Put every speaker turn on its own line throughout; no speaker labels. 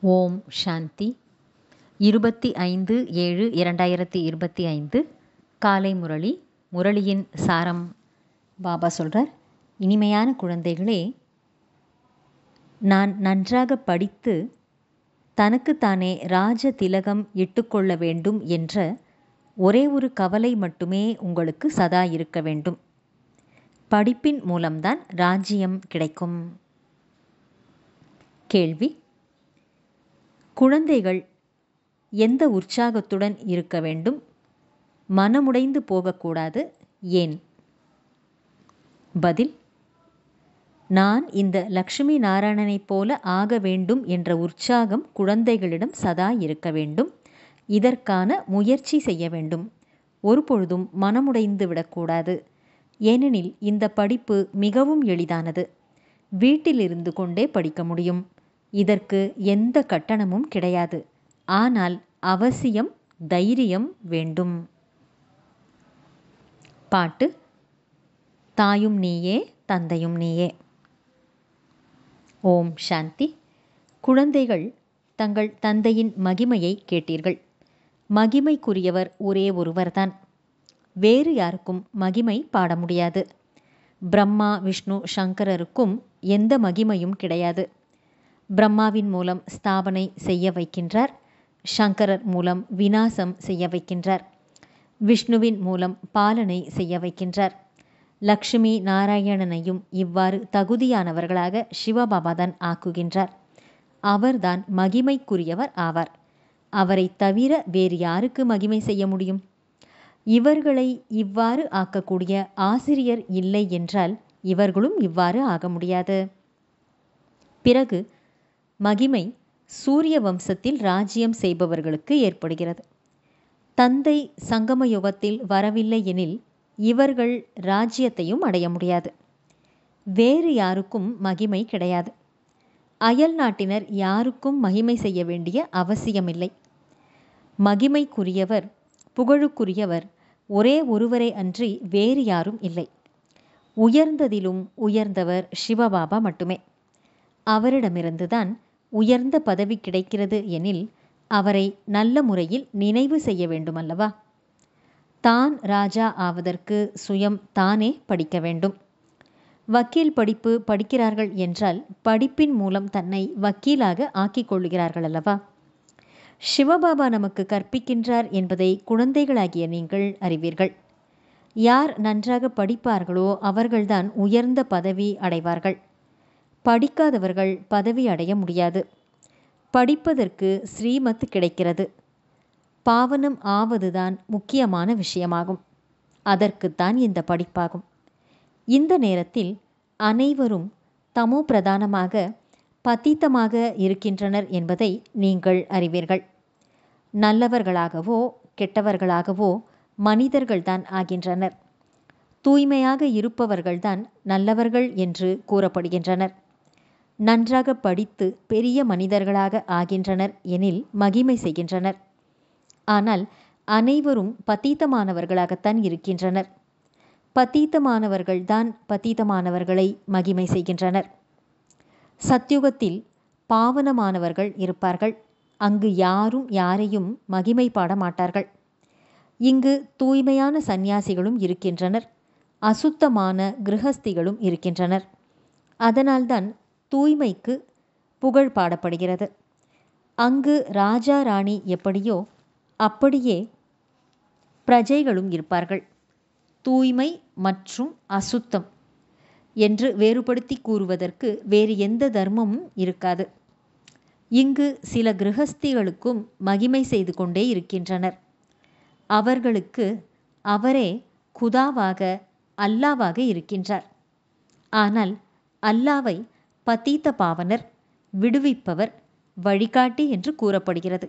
ஓம் சாந்தி. 25/7/2025 காலை முரளி. முரளியின் சாரம் பாபா சொல்கிறார், இனிமையான குழந்தைகளே, நான் நன்றாக படித்து தனக்குத்தானே ராஜ திலகம் இட்டுக்கொள்ள வேண்டும் என்ற ஒரே ஒரு கவலை மட்டுமே உங்களுக்கு சதா இருக்க வேண்டும். படிப்பின் மூலம்தான் ராஜ்யம் கிடைக்கும். கேள்வி: குழந்தைகள் எந்த உற்சாகத்துடன் இருக்க வேண்டும்? மனமுடைந்து போகக்கூடாது, ஏன்? பதில்: நான் இந்த லக்ஷ்மி நாராயணனைப் போல ஆக வேண்டும் என்ற உற்சாகம் குழந்தைகளிடம் சதா இருக்க வேண்டும். இதற்கான முயற்சி செய்ய வேண்டும். ஒருபொழுதும் மனமுடைந்து விடக்கூடாது. ஏனெனில் இந்த படிப்பு மிகவும் எளிதானது. வீட்டில் இருந்து கொண்டே படிக்க முடியும். இதற்கு எந்த கட்டணமும் கிடையாது. ஆனால் அவசியம் தைரியம் வேண்டும். பாட்டு: தாயும் நீயே, தந்தையும் நீயே. ஓம் சாந்தி. குழந்தைகள், தங்கள் தந்தையின் மகிமையை கேட்டீர்கள். மகிமைக்குரியவர் ஒரே ஒருவர்தான். வேறு யாருக்கும் மகிமை பாட முடியாது. பிரம்மா, விஷ்ணு, சங்கரருக்கும் எந்த மகிமையும் கிடையாது. பிரம்மாவின் மூலம் ஸ்தாபனை செய்ய வைக்கின்றார். சங்கரர் மூலம் விநாசம் செய்ய வைக்கின்றார். விஷ்ணுவின் மூலம் பாலனை செய்ய வைக்கின்றார். லக்ஷ்மி நாராயணனையும் இவ்வாறு தகுதியானவர்களாக சிவபாபாதான் ஆக்குகின்றார். அவர்தான் மகிமைக்குரியவர் ஆவார். அவரை தவிர வேறு யாருக்கு மகிமை செய்ய முடியும்? இவர்களை இவ்வாறு ஆக்கக்கூடிய ஆசிரியர் இல்லை என்றால் இவர்களும் இவ்வாறு ஆக முடியாது. பிறகு மகிமை சூரிய வம்சத்தில் ராஜ்யம் செய்பவர்களுக்கு ஏற்படுகிறது. தந்தை சங்கம யுகத்தில் வரவில்லை எனில் இவர்கள் ராஜ்யத்தையும் அடைய முடியாது. வேறு யாருக்கும் மகிமை கிடையாது. அயல் நாட்டினர் யாருக்கும் மகிமை செய்ய வேண்டிய அவசியமில்லை. மகிமைக்குரியவர், புகழுக்குரியவர் ஒரே ஒருவரே அன்றி வேறு யாரும் இல்லை. உயர்ந்ததிலும் உயர்ந்தவர் சிவபாபா மட்டுமே. அவரிடமிருந்துதான் உயர்ந்த பதவி கிடைக்கிறது எனில் அவரை நல்ல முறையில் நினைவு செய்ய வேண்டுமல்லவா? தான் ராஜா ஆவதற்கு சுயம் தானே படிக்க வேண்டும். வக்கீல் படிப்பு படிக்கிறார்கள் என்றால் படிப்பின் மூலம் தன்னை வக்கீலாக ஆக்கிக் கொள்கிறார்கள் அல்லவா? சிவபாபா நமக்கு கற்பிக்கின்றார் என்பதை குழந்தைகளாகிய நீங்கள் அறிவீர்கள். யார் நன்றாக படிப்பார்களோ அவர்கள்தான் உயர்ந்த பதவி அடைவார்கள். படிக்காதவர்கள் பதவி அடைய முடியாது. படிப்பதற்கு ஸ்ரீமத் கிடைக்கிறது. பாவனம் ஆவதுதான் முக்கியமான விஷயமாகும். அதற்குத்தான் இந்த படிப்பாகும். இந்த நேரத்தில் அனைவரும் தமோ பிரதானமாக பதீத்தமாக இருக்கின்றனர் என்பதை நீங்கள் அறிவீர்கள். நல்லவர்களாகவோ கெட்டவர்களாகவோ மனிதர்கள்தான் ஆகின்றனர். தூய்மையாக இருப்பவர்கள்தான் நல்லவர்கள் என்று கூறப்படுகின்றனர். நன்றாக படித்து பெரிய மனிதர்களாக ஆகின்றனர் எனில் மகிமை செய்கின்றனர். ஆனால் அனைவரும் பதீத்தமானவர்களாகத்தான் இருக்கின்றனர். பதீத்தமானவர்கள்தான் பதீத்தமானவர்களை மகிமை செய்கின்றனர். சத்யுகத்தில் பாவனமானவர்கள் இருப்பார்கள். அங்கு யாரும் யாரையும் மகிமை பாட மாட்டார்கள். இங்கு தூய்மையான சந்நியாசிகளும் இருக்கின்றனர். அசுத்தமான கிரகஸ்திகளும் இருக்கின்றனர். அதனால்தான் தூய்மைக்கு புகழ் பாடப்படுகிறது. அங்கு ராஜா ராணி எப்படியோ அப்படியே பிரஜைகளும் இருப்பார்கள். தூய்மை மற்றும் அசுத்தம் என்று வேறுபடுத்தி கூறுவதற்கு வேறு எந்த தர்மமும் இருக்காது. இங்கு சில கிரகஸ்திகளுக்கும் மகிமை செய்து கொண்டே இருக்கின்றனர். அவர்களுக்கு அவரே குதாவாக, அல்லாவாக இருக்கின்றார். ஆனால் அல்லாவை பதீத்த பாவனர், விடுவிப்பவர், வழிகாட்டி என்று கூறப்படுகிறது.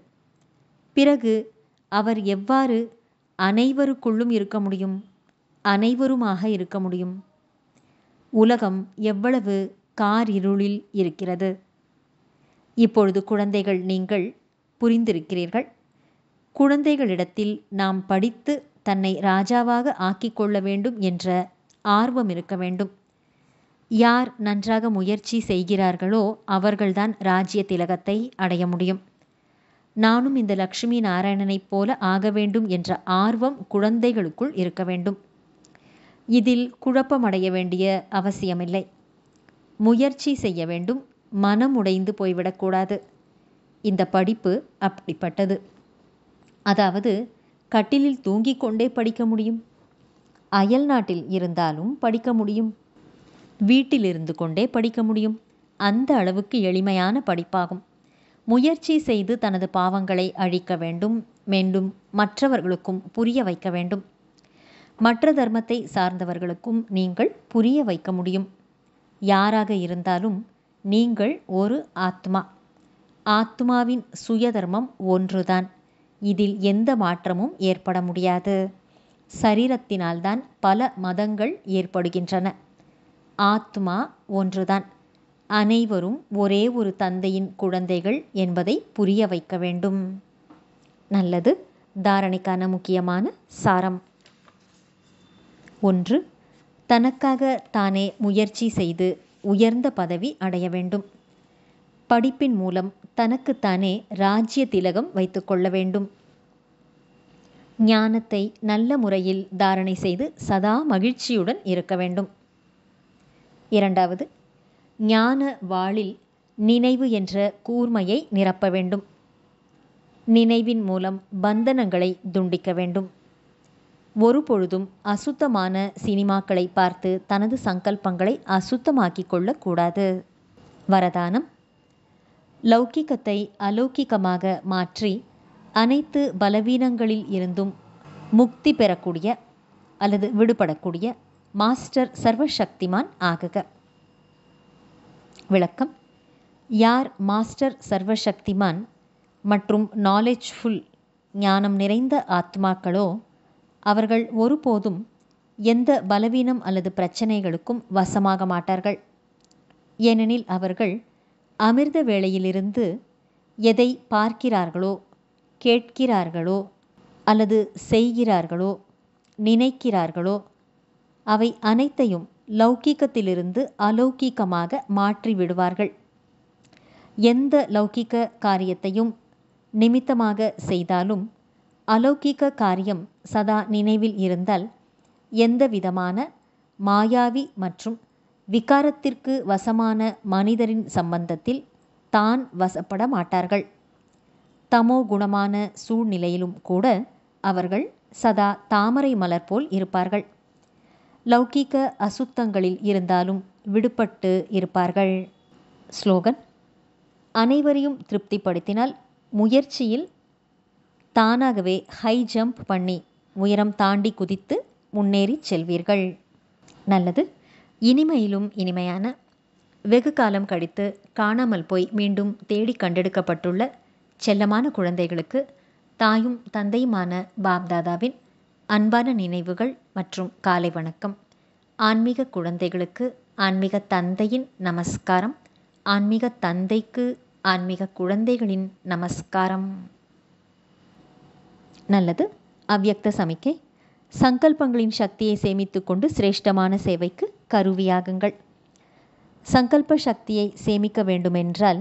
பிறகு அவர் எவ்வாறு அனைவருக்குள்ளும் இருக்க முடியும்? அனைவருமாக இருக்க முடியும்? உலகம் எவ்வளவு காரிருளில் இருக்கிறது! இப்பொழுது குழந்தைகள், நீங்கள் புரிந்திருக்கிறீர்கள். குழந்தைகளிடத்தில் நாம் படித்து தன்னை ராஜாவாக ஆக்கிக் கொள்ள வேண்டும் என்ற ஆர்வம் இருக்க வேண்டும். யார் நன்றாக முயற்சி செய்கிறார்களோ அவர்கள்தான் ராஜ்ய திலகத்தை அடைய முடியும். நானும் இந்த லக்ஷ்மி நாராயணனைப் போல ஆக வேண்டும் என்ற ஆர்வம் குழந்தைகளுக்குள் இருக்க வேண்டும். இதில் குழப்பமடைய வேண்டிய அவசியமில்லை. முயற்சி செய்ய வேண்டும், மனம் உடைந்து போய்விடக்கூடாது. இந்த படிப்பு அப்படிப்பட்டது. அதாவது கட்டிலில் தூங்கிக் கொண்டே படிக்க முடியும், அயல் நாட்டில் இருந்தாலும் படிக்க முடியும், வீட்டில் இருந்து கொண்டே படிக்க முடியும். அந்த அளவுக்கு எளிமையான படிப்பாகும். முயற்சி செய்து தனது பாவங்களை அழிக்க வேண்டும், மீண்டும் மற்றவர்களுக்கும் புரிய வைக்க வேண்டும். மற்ற தர்மத்தை சார்ந்தவர்களுக்கும் நீங்கள் புரிய வைக்க முடியும். யாராக இருந்தாலும் நீங்கள் ஒரு ஆத்மா. ஆத்மாவின் சுயதர்மம் ஒன்றுதான். இதில் எந்த மாற்றமும் ஏற்பட முடியாது. சரீரத்தினால்தான் பல மதங்கள் ஏற்படுகின்றன. ஆத்மா ஒன்றுதான். அனைவரும் ஒரே ஒரு தந்தையின் குழந்தைகள் என்பதை புரிய வைக்க வேண்டும். நல்லது. தாரணைக்கான முக்கியமான சாரம். 1. தனக்காக தானே முயற்சி செய்து உயர்ந்த பதவி அடைய வேண்டும். படிப்பின் மூலம் தனக்குத்தானே ராஜ்ய திலகம் வைத்துக்கொள்ள வேண்டும். ஞானத்தை நல்ல முறையில் தாரணை செய்து சதா மகிழ்ச்சியுடன் இருக்க வேண்டும். 2. ஞான வாளில் நினைவு என்ற கூர்மையை நிரப்ப வேண்டும். நினைவின் மூலம் பந்தனங்களை துண்டிக்க வேண்டும். ஒருபொழுதும் அசுத்தமான சினிமாக்களை பார்த்து தனது சங்கல்பங்களை அசுத்தமாக்கிக் கொள்ளக்கூடாது. வரதானம். லௌகிக்கத்தை அலௌகிக்கமாக மாற்றி அனைத்து பலவீனங்களில் இருந்தும் முக்தி பெறக்கூடிய அல்லது விடுபடக்கூடிய மாஸ்டர் சர்வசக்திமான் ஆகுக. விளக்கம். யார் மாஸ்டர் சர்வசக்திமான் மற்றும் நாலேஜ்ஃபுல் ஞானம் நிறைந்த ஆத்மாக்களோ அவர்கள் ஒருபோதும் எந்த பலவீனம் அல்லது பிரச்சனைகளுக்கும் வசமாக மாட்டார்கள். ஏனெனில் அவர்கள் அமிர்த வேளையிலிருந்து எதை பார்க்கிறார்களோ, கேட்கிறார்களோ அல்லது செய்கிறார்களோ, நினைக்கிறார்களோ அவை அனைத்தையும் லௌகீகத்திலிருந்து அலௌகீகமாக மாற்றி விடுவார்கள். எந்த லௌகிக்க காரியத்தையும் நிமித்தமாக செய்தாலும் அலௌகிக்க காரியம் சதா நினைவில் இருந்தால் எந்த விதமான மாயாவி மற்றும் விகாரத்திற்கு வசமான மனிதரின் சம்பந்தத்தில் தான் வசப்பட மாட்டார்கள். தமோ குணமான சூழ்நிலையிலும் கூட அவர்கள் சதா தாமரை மலர் போல் இருப்பார்கள். லௌகிக்க அசுத்தங்களில் இருந்தாலும் விடுபட்டு இருப்பார்கள். ஸ்லோகன். அனைவரையும் திருப்திப்படுத்தினால் முயற்சியில் தானாகவே ஹை ஜம்ப் பண்ணி உயரம் தாண்டி குதித்து முன்னேறி செல்வீர்கள். நல்லது. இனிமையிலும் இனிமையான, வெகு காலம் கழித்து காணாமல் போய் மீண்டும் தேடி கண்டெடுக்கப்பட்டுள்ள செல்லமான குழந்தைகளுக்கு தாயும் தந்தையுமான பாப்தாதாவின் அன்பான நினைவுகள் மற்றும் காலை வணக்கம். ஆன்மீக குழந்தைகளுக்கு ஆன்மீக தந்தையின் நமஸ்காரம். ஆன்மீக தந்தைக்கு ஆன்மீக குழந்தைகளின் நமஸ்காரம். நல்லது. அவ்யக்த சமிக்கை. சங்கல்பங்களின் சக்தியை சேமித்து கொண்டு சிரேஷ்டமான சேவைக்கு கருவியாகுங்கள். சங்கல்ப சக்தியை சேமிக்க வேண்டுமென்றால்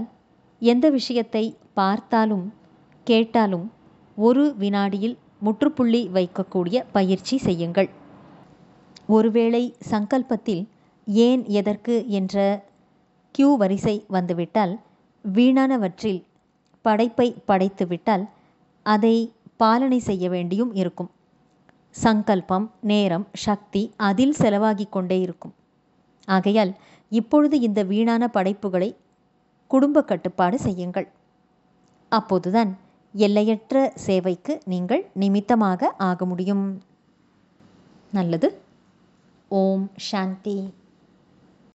எந்த விஷயத்தை பார்த்தாலும் கேட்டாலும் ஒரு வினாடியில் முற்றுப்புள்ளி வைக்கக்கூடிய பயிற்சி செய்யுங்கள். ஒருவேளை சங்கல்பத்தில் ஏன் எதற்கு என்ற கியூ வரிசை வந்துவிட்டால், வீணானவற்றில் படைப்பை படைத்துவிட்டால் அதை பாலனை செய்ய வேண்டியும் இருக்கும். சங்கல்பம், நேரம், சக்தி அதில் செலவாகிக் கொண்டே இருக்கும். ஆகையால் இப்பொழுது இந்த வீணான படைப்புகளை குடும்ப கட்டுப்பாடு செய்யுங்கள். அப்போதுதான் எல்லையற்ற சேவைக்கு நீங்கள் நிமித்தமாக ஆக முடியும். நல்லது. ஓம் சாந்தி.